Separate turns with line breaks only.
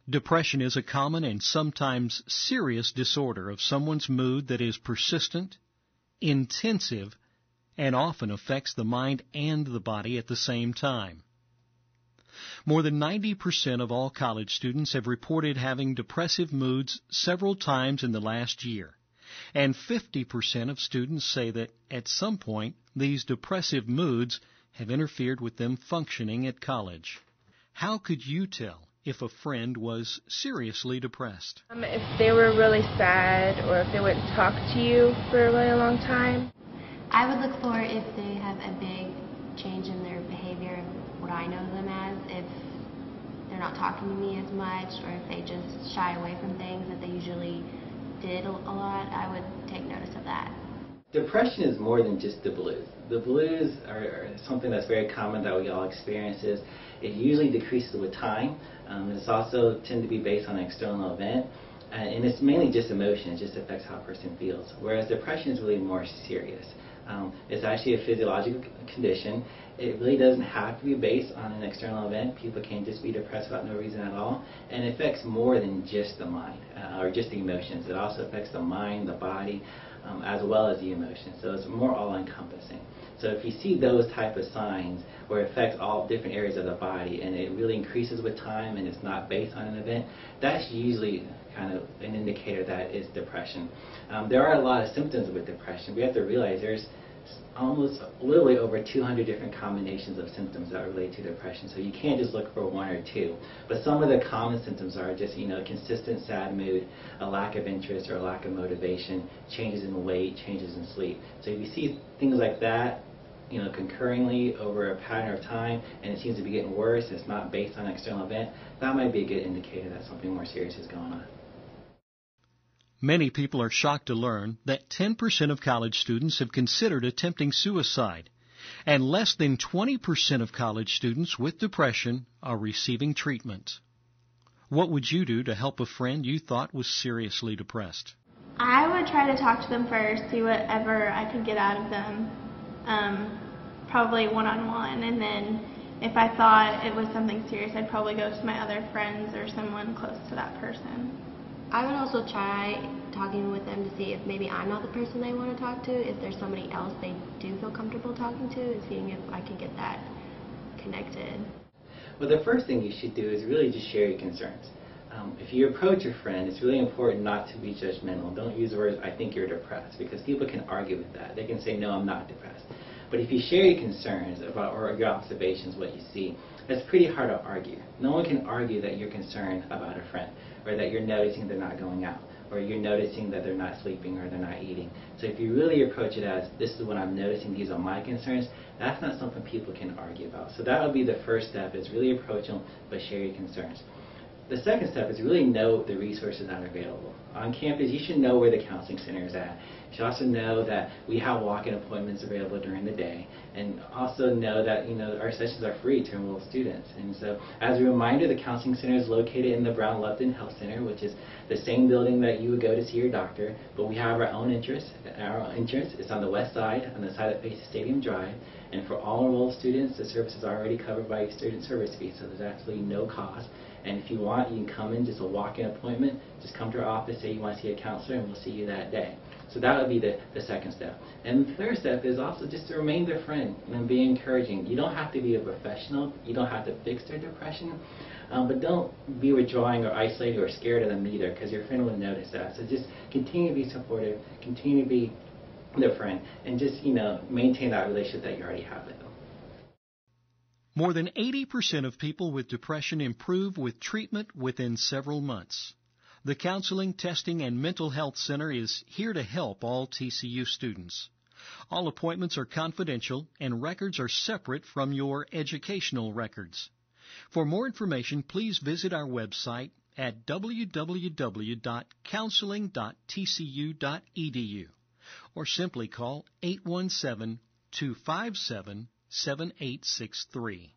Depression is a common and sometimes serious disorder of someone's mood that is persistent, intensive, and often affects the mind and the body at the same time. More than 90% of all college students have reported having depressive moods several times in the last year, and 50% of students say that at some point these depressive moods have interfered with them functioning at college. How could you tell if a friend was seriously depressed?
If they were really sad or if they wouldn't talk to you for a really long time.
I would look for if they have a big change in their behavior, what I know them as, if they're not talking to me as much, or if they just shy away from things that they usually did a lot. I would take notice of that.
Depression is more than just the blues. The blues are something that's very common that we all experience. It usually decreases with time. It's also tend to be based on an external event. And it's mainly just emotion. It just affects how a person feels. Whereas depression is really more serious. It's actually a physiological condition. It really doesn't have to be based on an external event. People can just be depressed without no reason at all. And it affects more than just the mind or just the emotions. It also affects the mind, the body, as well as the emotions. So it's more all-encompassing. So if you see those type of signs where it affects all different areas of the body and it really increases with time and it's not based on an event, that's usually kind of an indicator that it's depression. There are a lot of symptoms with depression. We have to realize there's almost literally over 200 different combinations of symptoms that relate to depression. So you can't just look for one or two. But some of the common symptoms are just, consistent sad mood, a lack of interest or a lack of motivation, changes in weight, changes in sleep. So if you see things like that, concurrently over a pattern of time, and it seems to be getting worse, it's not based on an external event, that might be a good indicator that something more serious is going on.
Many people are shocked to learn that 10% of college students have considered attempting suicide, and less than 20% of college students with depression are receiving treatment. What would you do to help a friend you thought was seriously depressed?
I would try to talk to them first, see whatever I could get out of them, probably one-on-one, and then if I thought it was something serious, I'd probably go to my other friends or someone close to that person.
I would also try talking with them to see if maybe I'm not the person they want to talk to, if there's somebody else they do feel comfortable talking to, and seeing if I can get that connected.
Well, the first thing you should do is really just share your concerns. If you approach your friend, it's really important not to be judgmental. Don't use the words, I think you're depressed, because people can argue with that. They can say, no, I'm not depressed. But if you share your concerns about or your observations, what you see, it's pretty hard to argue. No one can argue that you're concerned about a friend, or that you're noticing they're not going out, or you're noticing that they're not sleeping or they're not eating. So if you really approach it as, this is what I'm noticing, these are my concerns, that's not something people can argue about. So that would be the first step, is really approach them, but share your concerns. The second step is really know the resources that are available. On campus, you should know where the counseling center is at. You should also know that we have walk-in appointments available during the day, and also know that our sessions are free to enroll students. And so, as a reminder, the counseling center is located in the Brown-Lupton Health Center, which is the same building that you would go to see your doctor, but we have our own entrance. Our entrance is on the west side, on the side that faces Stadium Drive. And for all enrolled students, the service is already covered by a student service fee, so there's absolutely no cost. And if you want, you can come in, just a walk-in appointment. Just come to our office, say you want to see a counselor, and we'll see you that day. So that would be the second step. And the third step is also just to remain their friend and be encouraging. You don't have to be a professional. You don't have to fix their depression. But don't be withdrawing or isolated or scared of them either, because your friend will notice that. So just continue to be supportive, continue to be their friend, and just maintain that relationship that you already have with them.
More than 80% of people with depression improve with treatment within several months. The Counseling, Testing, and Mental Health Center is here to help all TCU students. All appointments are confidential and records are separate from your educational records. For more information, please visit our website at www.counseling.tcu.edu or simply call 817-257-7863.